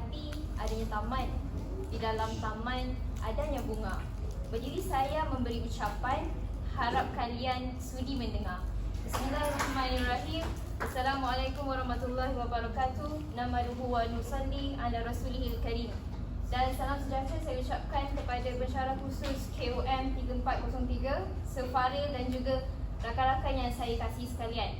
hati adanya taman. Di dalam taman adanya bunga. Berdiri saya memberi ucapan, harap kalian sudi mendengar. Bismillahirrahmanirrahim. Assalamualaikum warahmatullahi wabarakatuh. Namaduhu wa nusalli ala rasulihil karim. Dan salam sejahtera saya ucapkan kepada pensyarah khusus KOM 3403, Sefaril dan juga rakan-rakan yang saya kasih sekalian.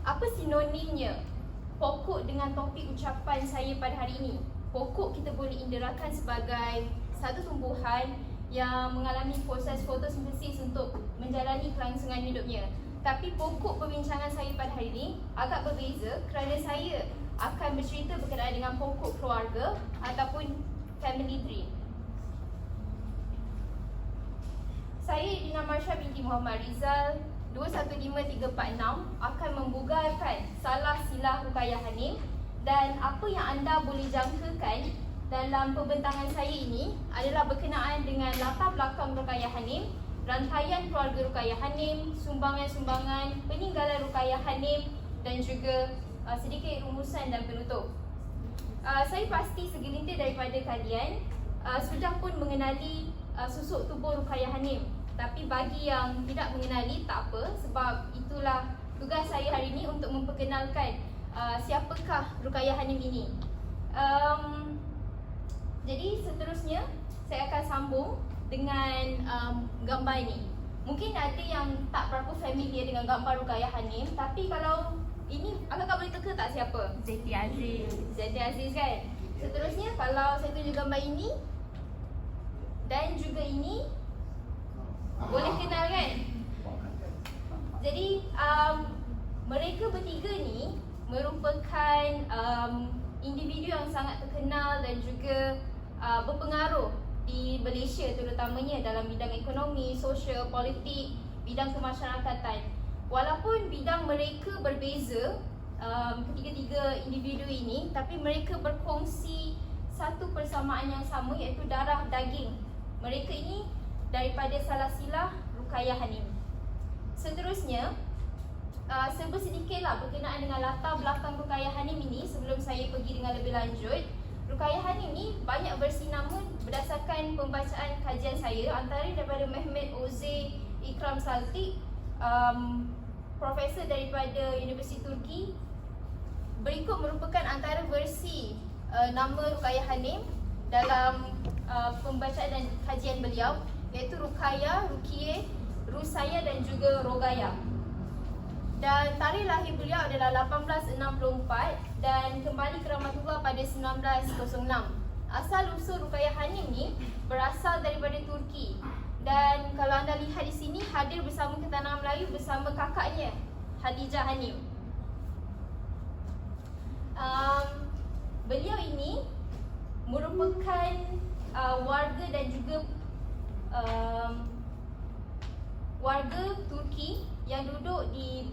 Apa sinonimnya pokok dengan topik ucapan saya pada hari ini? Pokok kita boleh inderakan sebagai satu tumbuhan yang mengalami proses fotosintesis untuk menjalani kelangsungan hidupnya. Tapi pokok perbincangan saya pada hari ini agak berbeza kerana saya akan bercerita berkenaan dengan pokok keluarga ataupun family tree. Saya Dina Marsha binti Muhammad Rizal 215346 akan membugarkan salah silah Ruqayyah Hanim, dan apa yang anda boleh jangkakan dalam pembentangan saya ini adalah berkenaan dengan latar belakang Ruqayyah Hanim, rantaian keluarga Ruqayyah Hanim, sumbangan-sumbangan, peninggalan Ruqayyah Hanim dan juga sedikit rumusan dan penutup. Saya pasti segelintir daripada kalian sudah pun mengenali susuk tubuh Ruqayyah Hanim. Tapi bagi yang tidak mengenali, tak apa, sebab itulah tugas saya hari ini untuk memperkenalkan siapakah Ruqayyah Hanim ini. Jadi seterusnya saya akan sambung dengan gambar ini. Mungkin ada yang tak berapa familiar dengan gambar Ruqayyah Hanim, tapi kalau ini agak boleh teka tak siapa? Zeti Aziz. Zeti Aziz kan? Seterusnya kalau saya tunjuk gambar ini dan juga ini, boleh kenal kan? Jadi mereka bertiga ni merupakan individu yang sangat terkenal dan juga berpengaruh di Malaysia, terutamanya dalam bidang ekonomi, sosial, politik, bidang kemasyarakatan. Walaupun bidang mereka berbeza, ketiga-tiga individu ini, tapi mereka berkongsi satu persamaan yang sama, iaitu darah daging. Mereka ini daripada salah silah Ruqayyah Hanim. Seterusnya, serba sedikitlah berkenaan dengan latar belakang Ruqayyah Hanim ini sebelum saya pergi dengan lebih lanjut. Ruqayyah Hanim ni banyak bersinama berdasarkan pembacaan kajian saya, antara daripada Mehmet Oze Ikram Saltik, profesor daripada Universiti Turki. Berikut merupakan antara versi nama Ruqayyah Hanim dalam pembacaan dan kajian beliau, iaitu Ruqayyah, Ruqiyah, Rusaya dan juga Rogaya. Dan tarikh lahir beliau adalah 1864 dan kembali ke Rahmatullah pada 1906. Asal usul Ruqayyah Hanim ni berasal daripada Turki. Dan kalau anda lihat di sini, hadir bersama ke tanah Melayu bersama kakaknya Khadijah Hanim. Beliau ini merupakan warga dan juga warga Turki yang duduk di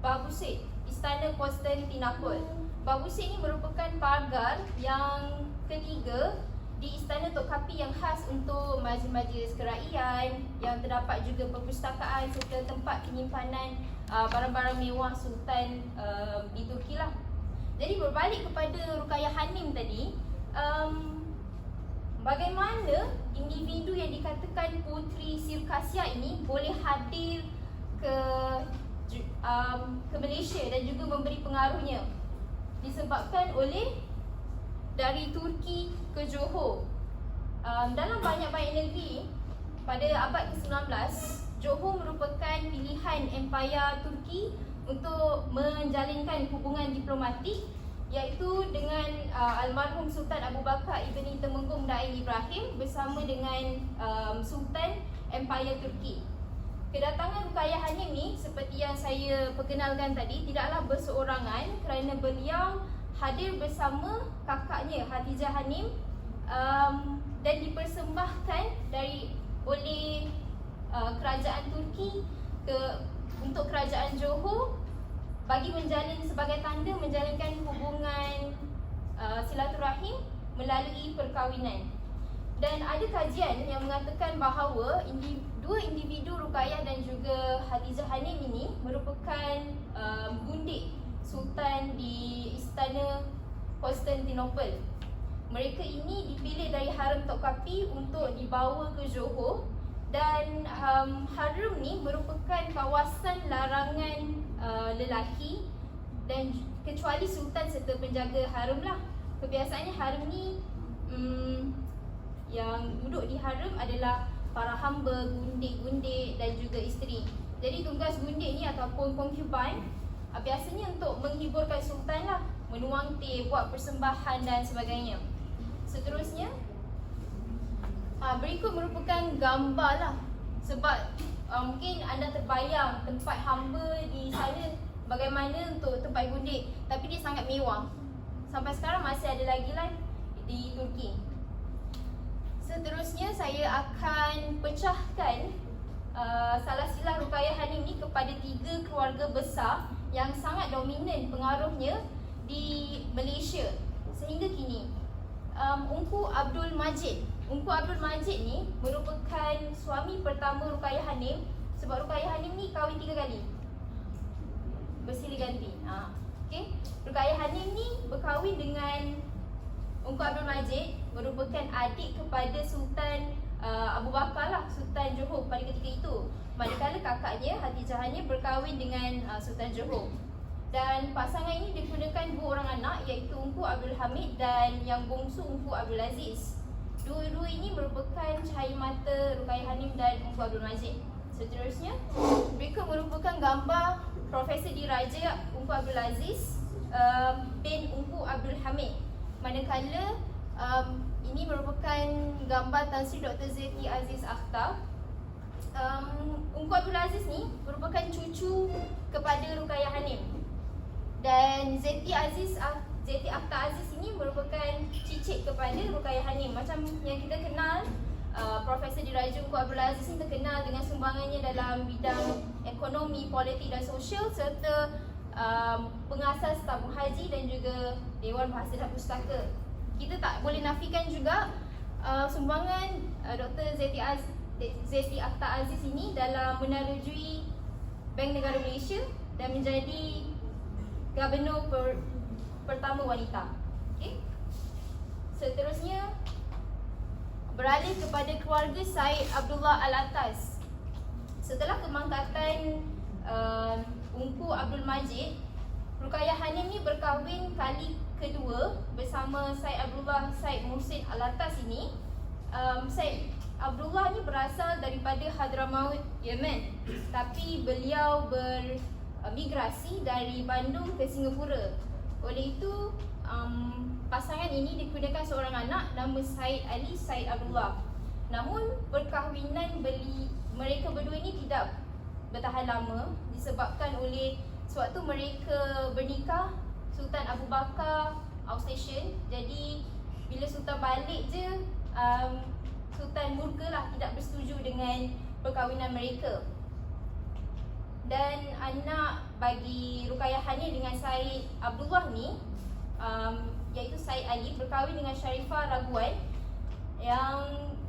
Babusit, Istana Konstantinopel. Babusit ini merupakan pagar yang ketiga di Istana Topkapi yang khas untuk majlis-majlis kerajaan, yang terdapat juga perpustakaan serta tempat penyimpanan barang-barang mewah Sultan di Turki lah. Jadi berbalik kepada Ruqayyah Hanim tadi, bagaimana individu yang dikatakan puteri Sirkasia ini boleh hadir ke Malaysia dan juga memberi pengaruhnya? Disebabkan oleh dari Turki ke Johor. Dalam banyak-banyak negeri pada abad ke-19, Johor merupakan pilihan Empire Turki untuk menjalinkan hubungan diplomatik, iaitu dengan almarhum Sultan Abu Bakar Ibni Temenggung Dain Ibrahim bersama dengan Sultan Empire Turki. Kedatangan Ruqayyah Hanim ni, seperti yang saya perkenalkan tadi, tidaklah berseorangan kerana beliau hadir bersama kakaknya Khadijah Hanim dan dipersembahkan oleh kerajaan Turki untuk kerajaan Johor bagi menjalin sebagai tanda menjalinkan hubungan silaturahim melalui perkahwinan. Dan ada kajian yang mengatakan bahawa dua individu Ruqayyah dan juga Khadijah Hanim ini merupakan gundik sultan di Istana Konstantinopel. mereka ini dipilih dari Haram Topkapi untuk dibawa ke Johor. Dan haram ni merupakan kawasan larangan lelaki dan kecuali sultan serta penjaga haram lah. Kebiasaannya haram ni yang duduk di haram adalah para hamba, gundik-gundik dan juga isteri. Jadi tugas gundik ni ataupun concubine biasanya untuk menghiburkan sultan lah, menuang teh, buat persembahan dan sebagainya. Seterusnya berikut merupakan gambar lah. Sebab mungkin anda terbayang tempat hamba di sana bagaimana untuk tempat gundik, tapi dia sangat mewah. Sampai sekarang masih ada lagi lah di Turki. Seterusnya saya akan pecahkan salah silah Ruqayyah Hanim ni kepada 3 keluarga besar yang sangat dominan pengaruhnya di Malaysia sehingga kini. Ungku Abdul Majid. Ungku Abdul Majid ni merupakan suami pertama Ruqayyah Hanim. Sebab Ruqayyah Hanim ni kahwin 3 kali, bersilih ganti. Okay. Ruqayyah Hanim ni berkahwin dengan Ungku Abdul Majid, merupakan adik kepada Sultan Abu Bakar lah, Sultan Johor pada ketika itu. Manakala kakaknya Hatijah Hanim berkahwin dengan Sultan Johor. Dan pasangan ini digunakan 2 orang anak, iaitu Ungku Abdul Hamid dan yang bongsu Ungku Abdul Aziz. Dua-dua ini merupakan cahaya mata Ruqayyah Hanim dan Ungku Abdul Majid. Seterusnya, berikut merupakan gambar Profesor Diraja Ungku Abdul Aziz bin Ungku Abdul Hamid. Manakala ini merupakan gambar Tan Sri Dr. Zeti Aziz Akhtar. Ungku Abdul Aziz ni merupakan cucu kepada Ruqayyah Hanim. Dan Zeti Akhtar Aziz ini merupakan cicit kepada Ruqayyah Hanim. Macam yang kita kenal, Profesor Diraja Ungku Abdul Aziz ini terkenal dengan sumbangannya dalam bidang ekonomi, politik dan sosial serta pengasas tabung haji dan juga Dewan Bahasa dan Pustaka. Kita tak boleh nafikan juga sumbangan Dr. Zeti Akhtar Aziz ini dalam menerjui Bank Negara Malaysia dan menjadi Gubernur pertama wanita. Okay. Seterusnya beralih kepada keluarga Said Abdullah Al-Attas. Setelah kemangkatan Ungku Abdul Majid, Ruqayyah Hanim ni berkahwin kali kedua bersama Said Abdullah Said Muhsin Al-Attas ini. Said Abdullah ni berasal daripada Hadramaut, Yemen, tapi beliau bermigrasi dari Bandung ke Singapura. Oleh itu, pasangan ini dikunakan seorang anak nama Said Ali Said Abdullah. Namun perkahwinan mereka berdua ini tidak bertahan lama disebabkan oleh sewaktu mereka bernikah, Sultan Abu Bakar outstation. Jadi bila Sultan balik je, Sultan murka lah, tidak bersetuju dengan perkahwinan mereka. Dan anak bagi Ruqayyah Hanim dengan Said Abdullah ni iaitu Said Ali berkahwin dengan Sharifah Raguan,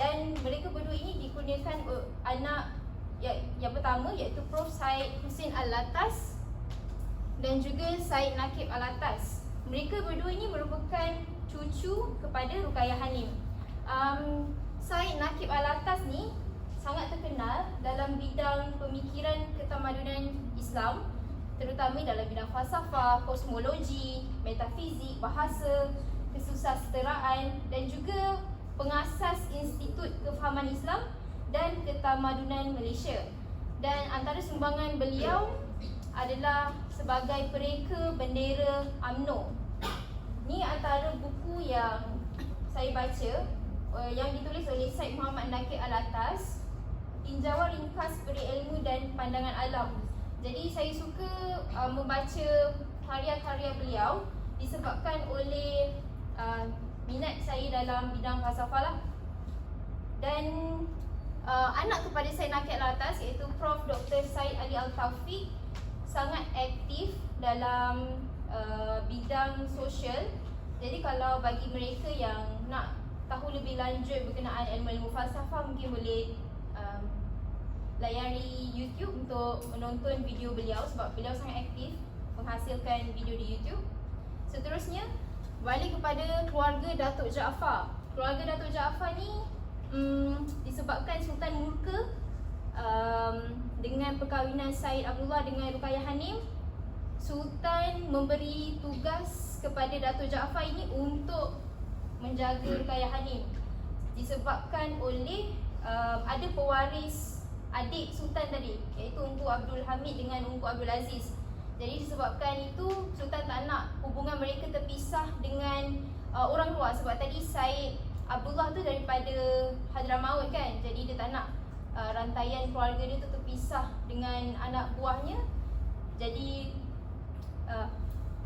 dan mereka berdua ini dikurniakan anak yang pertama iaitu Prof Said Husin Al-Attas dan juga Said Nakib Al-Attas. Mereka berdua ini merupakan cucu kepada Ruqayyah Hanim. Said Nakib Al-Attas ni sangat terkenal dalam bidang pemikiran ketamadunan Islam, terutama dalam bidang falsafah, kosmologi, metafizik, bahasa, kesusasteraan dan juga pengasas Institut Kefahaman Islam dan Ketamadunan Malaysia. Dan antara sumbangan beliau adalah sebagai pereka bendera UMNO. Ni antara buku yang saya baca yang ditulis oleh Said Muhammad Nakib Al-Attas, Tinjauan Ringkas Peri Ilmu dan Pandangan Alam. Jadi saya suka membaca karya-karya beliau disebabkan oleh minat saya dalam bidang falsafah lah. Dan anak kepada Said Nakib Al-Attas iaitu Prof Dr. Said Ali Al-Taufiq sangat aktif dalam bidang sosial. Jadi kalau bagi mereka yang nak tahu lebih lanjut berkenaan ilmu-ilmu falsafah, mungkin boleh layari YouTube untuk menonton video beliau sebab beliau sangat aktif menghasilkan video di YouTube. Seterusnya, balik kepada keluarga Datuk Jaafar. Keluarga Datuk Jaafar ni disebabkan Sultan murka dengan perkahwinan Syed Abdullah dengan Ruqayyah Hanim, Sultan memberi tugas kepada Datuk Jaafar ini untuk menjaga Ruqayyah Hanim. Disebabkan oleh ada pewaris adik Sultan tadi, iaitu Unku Abdul Hamid dengan Unku Abdul Aziz. Jadi disebabkan itu Sultan tak nak hubungan mereka terpisah dengan orang luar. Sebab tadi Syed Abdullah tu daripada Hadramaut kan, jadi dia tak nak rantaian keluarga dia tu terpisah dengan anak buahnya. Jadi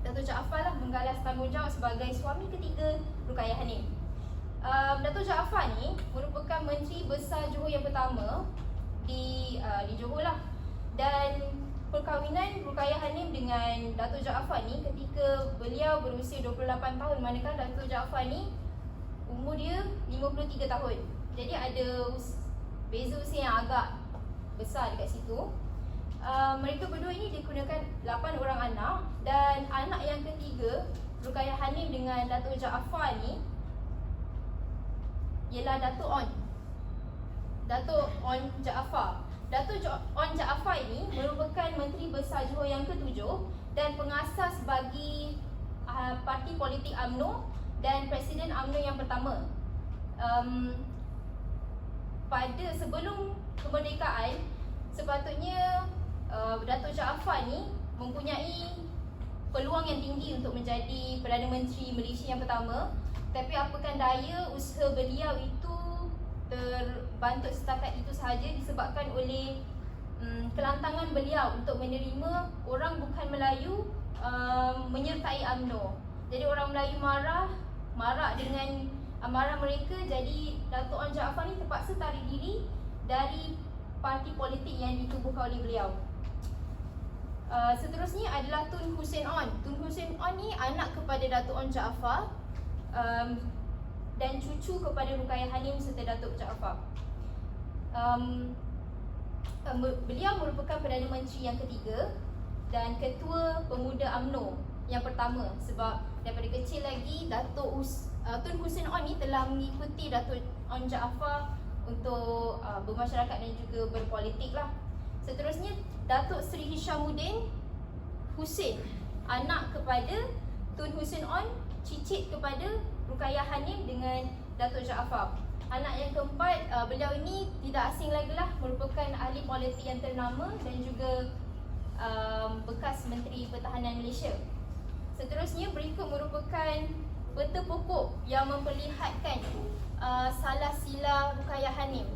Datuk Jaafar lah menggalas tanggungjawab sebagai suami ketiga Ruqayyah Hanim. Datuk Jaafar ni merupakan Menteri Besar Johor yang pertama di Johor lah. Dan perkahwinan Ruqayyah Hanim dengan Datuk Jaafar ni ketika beliau berusia 28 tahun, manakala Datuk Jaafar ni umur dia 53 tahun. Jadi ada beza usia yang agak besar dekat situ. Mereka berdua ini dikurniakan 8 orang anak, dan anak yang ketiga Ruqayyah Hanim dengan Datuk Jaafar ni ialah Datuk On. Datuk On Jaafar. Datuk On Jaafar ini merupakan Menteri Besar Johor yang ke-7 dan pengasas bagi parti politik UMNO dan Presiden UMNO yang pertama. Pada sebelum kemerdekaan, sepatutnya Datuk Jaafar ni mempunyai peluang yang tinggi untuk menjadi Perdana Menteri Malaysia yang pertama. Tapi apakan daya, usaha beliau itu terbantuk setakat itu sahaja disebabkan oleh kelantangan beliau untuk menerima orang bukan Melayu menyertai UMNO. Jadi orang Melayu marah dengan amarah mereka, jadi Datuk On Jaafar ni terpaksa tarik diri dari parti politik yang ditubuhkan oleh beliau. Seterusnya adalah Tun Hussein On. Tun Hussein On ni anak kepada Datuk On Jaafar dan cucu kepada Ruqayyah Hanim serta Datuk Jaafar. Beliau merupakan Perdana Menteri yang ketiga dan Ketua Pemuda UMNO yang pertama. Sebab daripada kecil lagi Tun Hussein On ni telah mengikuti Datuk On Jaafar untuk bermasyarakat dan juga berpolitik lah. Seterusnya Datuk Seri Hishamuddin Hussein, anak kepada Tun Hussein On, cicit kepada Ruqayyah Hanim dengan Datuk Jaafar. Anak yang keempat, beliau ini tidak asing lagi lah, merupakan ahli politik yang ternama dan juga bekas Menteri Pertahanan Malaysia. Seterusnya berikut merupakan peta pokok yang memperlihatkan salah sila Ruqayyah Hanim.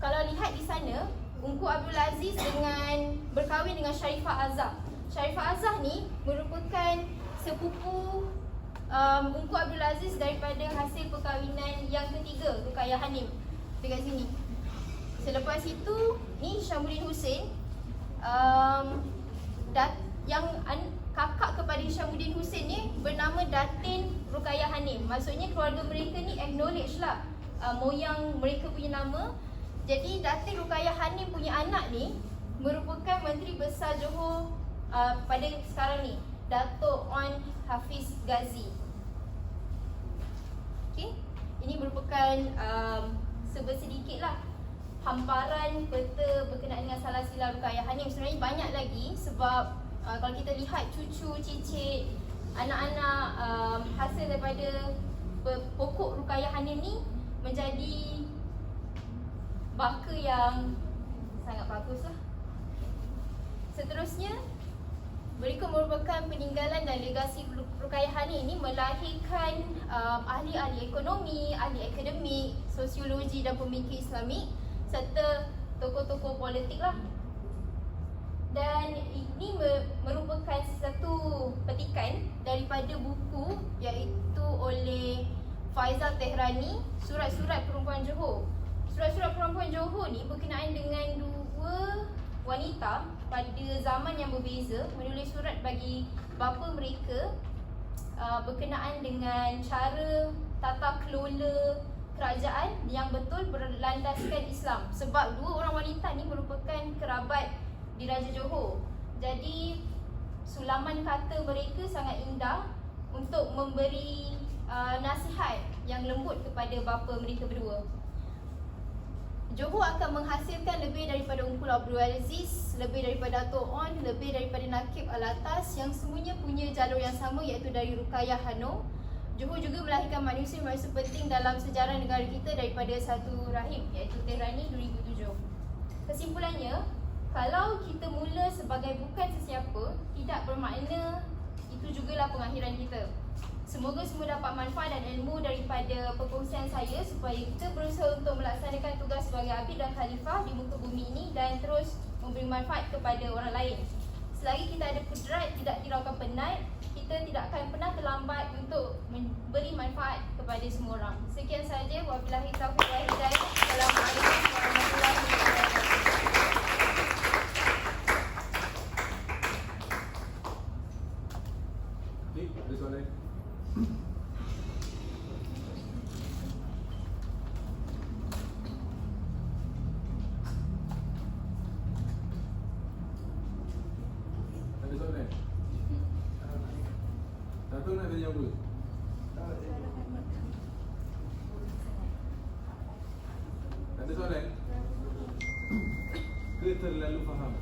Kalau lihat di sana, Unku Abdul Aziz berkahwin dengan Sharifah Azhar. Sharifah Azhar ni merupakan sepupu Unku Abdul Aziz daripada hasil perkahwinan yang ketiga Ruqayyah Hanim dekat sini. Selepas itu ni Hishamuddin Hussein, yang kakak kepada Hishamuddin Hussein ni bernama Datin Ruqayyah Hanim. Maksudnya keluarga mereka ni acknowledge lah moyang mereka punya nama. Jadi Datin Ruqayyah Hanim punya anak ni merupakan Menteri Besar Johor pada sekarang ni, Datuk On Hafiz Ghazi. Okay, ini merupakan sedikit lah hamparan peta berkenaan dengan salah sila Ruqayyah Hanim. Sebenarnya banyak lagi sebab kalau kita lihat cucu, cicit, anak-anak hasil daripada pokok Ruqayyah Hanim ni menjadi baka yang sangat bagus lah. Seterusnya berikut merupakan peninggalan dan legasi Ruqayyah Hanim ini melahirkan ahli-ahli ekonomi, ahli akademik, sosiologi dan pemikir Islamik serta tokoh-tokoh politik lah. Dan ini merupakan satu petikan daripada buku iaitu oleh Faizal Tehrani, Surat-Surat Perempuan Johor. Surat-Surat Perempuan Johor ni berkenaan dengan dua wanita pada zaman yang berbeza menulis surat bagi bapa mereka berkenaan dengan cara tata kelola kerajaan yang betul berlandaskan Islam. Sebab dua orang wanita ni merupakan kerabat di Raja Johor. Jadi sulaman kata mereka sangat indah untuk memberi nasihat yang lembut kepada bapa mereka berdua. Johor akan menghasilkan lebih daripada Ungkul Abdul Aziz, lebih daripada Dato' On, lebih daripada Nakib Alatas yang semuanya punya jalur yang sama, iaitu dari Ruqayyah Hano. Johor juga melahirkan manusia-manusia penting dalam sejarah negara kita daripada satu rahim, iaitu Tehrani 2007. Kesimpulannya, kalau kita mula sebagai bukan sesiapa, tidak bermakna itu jugalah pengakhiran kita. Semoga semua dapat manfaat dan ilmu daripada perkongsian saya supaya kita berusaha untuk melaksanakan tugas sebagai abid dan khalifah di muka bumi ini dan terus memberi manfaat kepada orang lain. Selagi kita ada kudrat, tidak diraukan penat, kita tidak akan pernah terlambat untuk memberi manfaat kepada semua orang. Sekian sahaja. Wabillahi taufiq wal hidayah. Assalamualaikum warahmatullahi wabarakatuh. Okey, ada soalan? Ada soalan? Satu nak tanya apa? Ada soalan? Ke terlalu faham?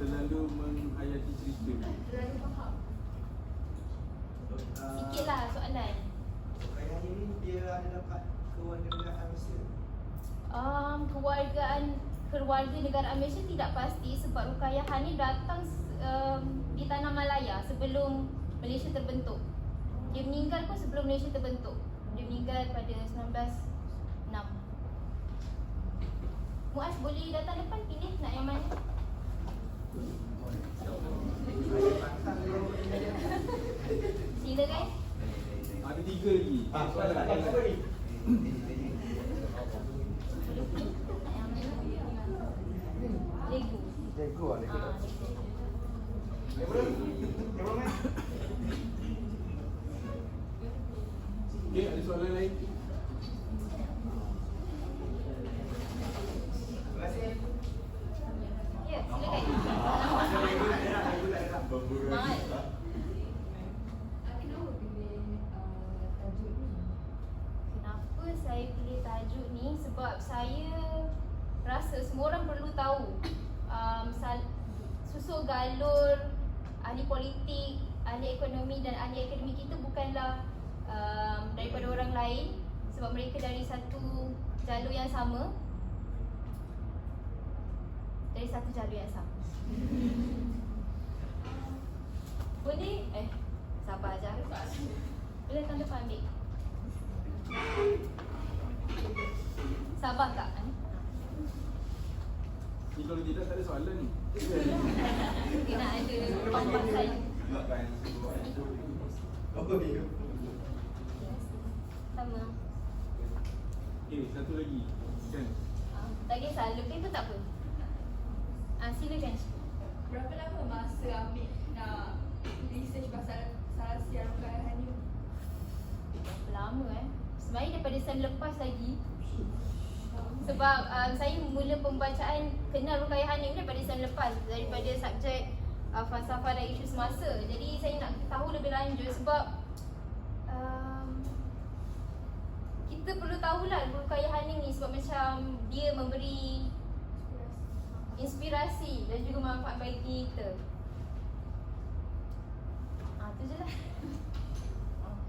Terlalu menghayati cerita? Terlalu faham. Sikitlah soalan. Ruqayyah ini dia ada dapat kewarganegaraan Malaysia? Keluarga negara Malaysia tidak pasti sebab Ruqayyah ni datang di tanah Malaya sebelum Malaysia terbentuk. Dia meninggal pun sebelum Malaysia terbentuk. Dia meninggal pada 1906. Muaz boleh datang depan pilih nak yang mana? Silakan. Ada tiga lagi. Soalan Nak yang mana? Lego. Lego lah, Lego. Okey, ada soalan lain? Terima kasih. Ya, silakan. Mat. Kenapa saya pilih tajuk ni? Sebab saya rasa semua orang perlu tahu susul galur ahli politik, ahli ekonomi dan ahli akademik kita bukanlah daripada orang lain, sebab mereka dari satu jalur yang sama. Dari satu jalur yang sama. Boleh? Sabar je. Boleh tanda depan ambil. Sabar kak. Ni kalau tidak tak ada soalan ni. Dia nak ada pampasan. Apa ni? Sama. Okey, satu lagi. Kan? Tak kisah, lebih pun tak apa. Silakan. Berapa lama masa ambil nak research pasal Salasya Ruqayyah ni? Berapa lama sebenarnya daripada sen lepas lagi. Sebab saya mula pembacaan kenal Ruqayyah ni daripada sen lepas, daripada subjek falsafah dan isu semasa. Jadi saya nak tahu lebih lanjut sebab kita perlu tahulah Ruqayyah ni sebab macam dia memberi inspirasi dan juga manfaat bagi kita. Tu je lah.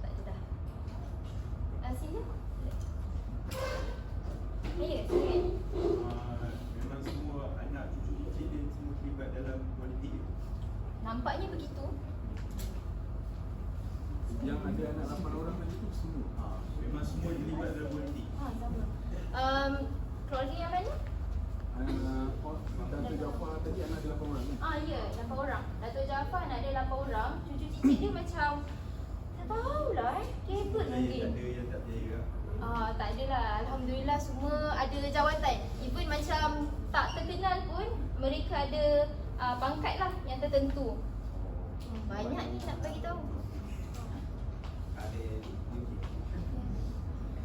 Tak ada dah. Sila. Ya, silakan. Memang semua anak cucu cicit dia semua terlibat dalam politik. Nampaknya begitu. Yang ada anak 8 orang tadi tu semua. Memang semua terlibat dalam politik. Sama. Keluarga yang mana? Dato' Jaafar tadi anak ada 8 orang kan? Ya, 8 orang. Dato' Jaafar anak dia 8 orang. Cucu cicit dia macam tak tahulah kabel mungkin. Ada yang tak percaya. Tak adalah. Alhamdulillah semua ada jawatan. Even macam tak terkenal pun mereka ada pangkat lah yang tertentu. Banyak ni nak bagi tahu. Ada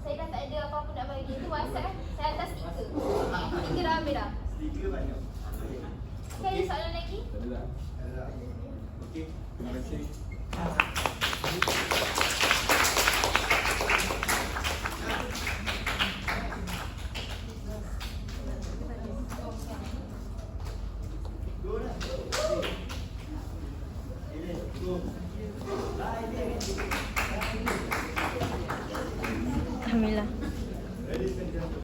Saya dah tak ada apa-apa nak bagi. Itu WhatsApp saya hantar stiker. Stiker dah ambil dah. stiker banyak. Okay, ada soalan lagi? Ella. Ella. Okey, terima kasih.